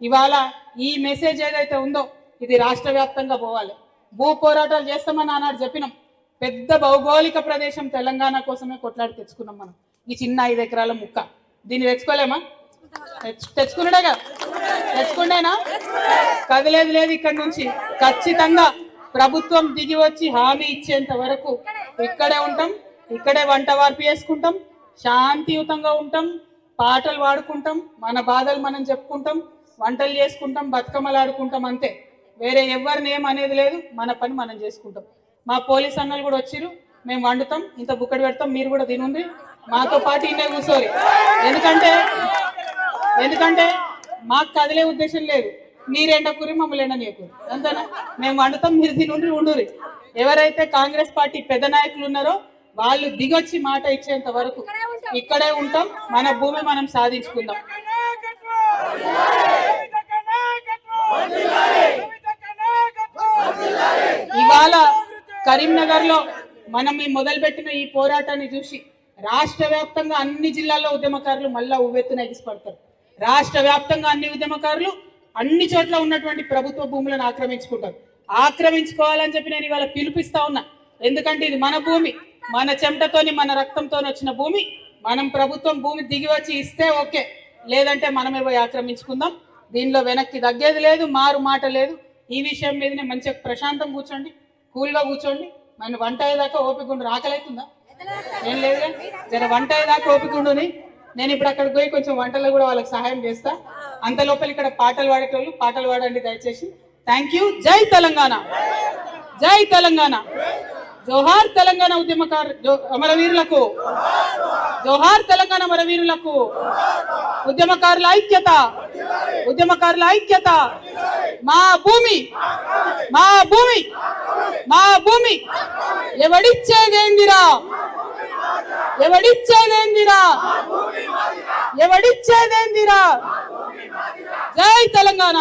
ఇవాళ ఈ మెసేజ్ ఏదైతే ఉందో ఇది రాష్ట్ర వ్యాప్తంగా పోవాలి. భూ పోరాటాలు చేస్తామని ఆనాడు చెప్పినాం. పెద్ద భౌగోళిక ప్రదేశం తెలంగాణ కోసమే కొట్లాడి తెచ్చుకున్నాం మనం. ఈ చిన్న 5 ఎకరాల ముక్క దీన్ని తెచ్చుకోలేమా? తెచ్చుకున్నాడేగా, తెచ్చుకుండేనా? కదిలేదు లేదు. ఇక్కడ నుంచి ఖచ్చితంగా ప్రభుత్వం దిగి వచ్చి హామీ ఇచ్చేంత వరకు ఇక్కడే ఉంటాం, ఇక్కడే వంట వార్పు చేసుకుంటాం, శాంతియుతంగా ఉంటాం, పాటలు పాడుకుంటాం, మన బాధలు మనం చెప్పుకుంటాం, వంటలు చేసుకుంటాం, బతుకమ్మలు ఆడుకుంటాం, అంతే. వేరే ఎవరిని ఏం అనేది లేదు. మన పని మనం చేసుకుంటాం. మా పోలీస్ అన్నలు కూడా వచ్చిరు. మేము వండుతాం, ఇంత బుక్కడి పెడతాం, మీరు కూడా తినుంది మాతో పాటు ఇన్నే కూర్చోరి. ఎందుకంటే మాకు కదిలే ఉద్దేశం లేదు. మీరు ఎండకూరి మమ్మల్ని ఎండనీయకూరి, అంతేనా? మేము వండుతాం, మీరు తినుండ్రి ఉండురి. ఎవరైతే కాంగ్రెస్ పార్టీ పెద్ద నాయకులు ఉన్నారో వాళ్ళు దిగొచ్చి మాట ఇచ్చేంత వరకు ఇక్కడే ఉంటాం. మన భూమి మనం సాధించుకుందాం. ఇవాళ కరీంనగర్ లో మనం ఈ మొదలుపెట్టిన ఈ పోరాటాన్ని చూసి రాష్ట్ర వ్యాప్తంగా అన్ని జిల్లాల్లో ఉద్యమకారులు మళ్ళా ఉవ్వెత్తున ఎగిసిపడతారు. రాష్ట్ర వ్యాప్తంగా అన్ని ఉద్యమకారులు అన్ని చోట్ల ఉన్నటువంటి ప్రభుత్వ భూములను ఆక్రమించుకుంటారు. ఆక్రమించుకోవాలని చెప్పి నేను ఇవాళ పిలుపిస్తా ఉన్నా. ఎందుకంటే ఇది మన భూమి, మన చెమటతోని మన రక్తంతో వచ్చిన భూమి. మనం ప్రభుత్వం భూమి దిగి వచ్చి ఇస్తే ఓకే, లేదంటే మనమే పోయి ఆక్రమించుకుందాం. దీనిలో వెనక్కి తగ్గేది లేదు, మారు మాట లేదు. ఈ విషయం మీదనే మంచిగా ప్రశాంతం కూర్చోండి, కూల్గా కూర్చోండి. మన వంట అయ్యేదాకా ఓపిక ఉండు. ఆకలైతుందా? ఏం లేదు, జర వంట అయ్యేదాకా ఓపిక ఉండుని. నేను ఇప్పుడు అక్కడికి పోయి కొంచెం వంటలో కూడా వాళ్ళకి సహాయం చేస్తా. అంత లోపల ఇక్కడ పాటలు పాడేటోళ్ళు పాటలు పాడండి దయచేసి. Thank you. జై తెలంగాణ, జై తెలంగాణ. జోహార్ తెలంగాణ అమరవీరులకు, జోహార్ తెలంగాణ అమరవీరులకు. ఉద్యమకారుల ఐక్యత, ఉద్యమకారుల ఐక్యత. మా భూమి, మా భూమి, మా భూమి ఎవడిచ్చేదేందిరా, ఎవడిచ్చేదేందిరా, ఎవడిచ్చేదేందిరా. జై తెలంగాణ.